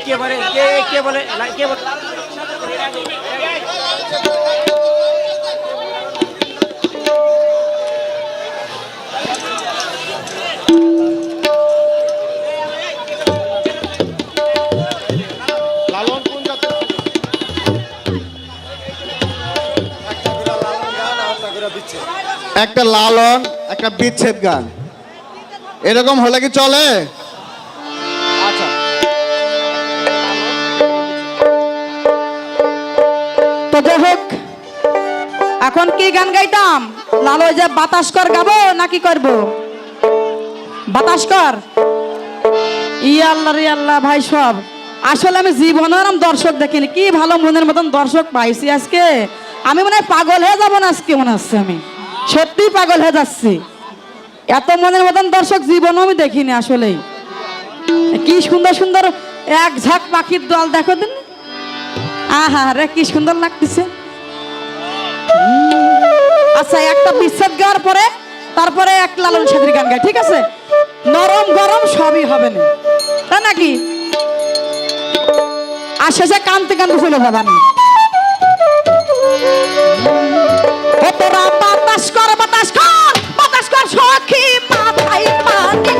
কে বলে কে বলে কে বলে একটা লালন একটা বিচ্ছেদ গান এরকম হলে কি চলে? আচ্ছা তো যাই হোক, এখন কি গান গাইতাম? লালো যে বাতাস কর গাবো নাকি করব? বাতাস কর। রে আল্লাহ ভাই, সব আসলে আমি জীবনের দর্শক দেখিনি, কি ভালো মনের মতন দর্শক পাইছি আজকে। আমি মনে হয় পাগল হয়ে যাবো না আজকে, মনে হচ্ছে আমি সত্যি পাগল হয়ে যাচ্ছি। এত মনের মতন দর্শক জীবনও আমি দেখিনি আসলেই। কি সুন্দর সুন্দর এক ঝাঁক পাখির দল দেখো দিন, আহা রে কি সুন্দর লাগতেছে। আচ্ছা, একটা বিচ্ছেদ গাওয়ার পরে তারপরে এক লালন সাথীর গান গায়, ঠিক আছে? নরম গরম সবই হবে না, তাই নাকি? আর শেষে কানতে কানতে চলে যাবানি। তোরা বাতাস কর বাতাস কর বাতাস কর সখী মাথায় পানি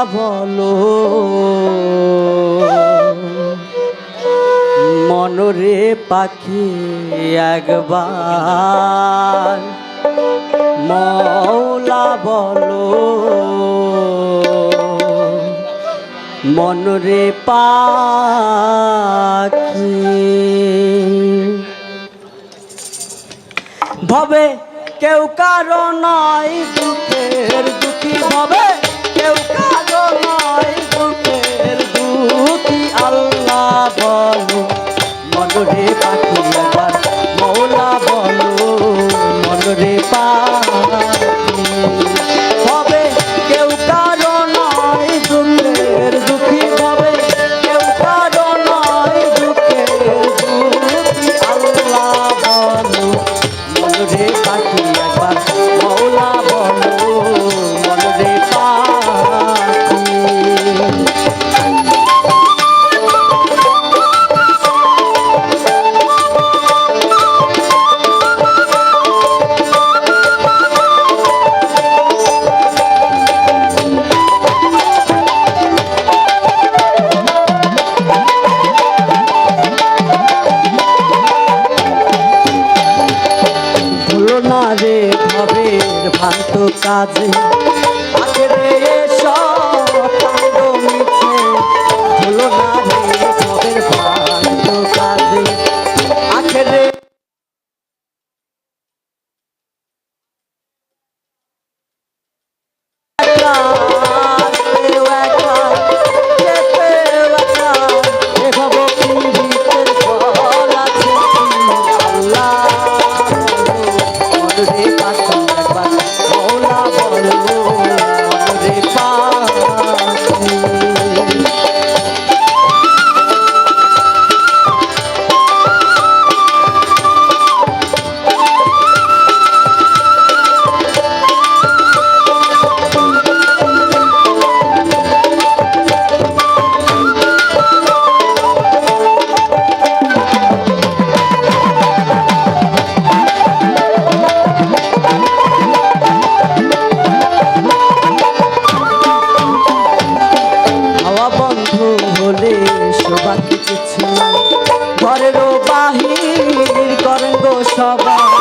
বলো মনরে পাখি একবার মৌলা বলো মনরে পাখি ভবে কেউ কারো নয় দুঃখের দুঃখী ভবে কেউ কারো নয় দুঃখের দুঃখী আল্লাহ বলো মনরে পাখি একবার মৌলা বলো মনরে পাখি ভবে কেউ কারো নয় দুঃখের দুঃখী ভবে কেউ কারো নয় দুঃখের দুঃখী আল্লাহ বলো মনরে পাখি একবার মৌলা বলো মনরে পাখি রে ভবের ভ্রান্ত কাজে আখেরে সব কাণ্ড মিছে হলো না রে ভবের ভ্রান্ত কাজে আখেরে ঘরেরও বাহির করেন গো সবাই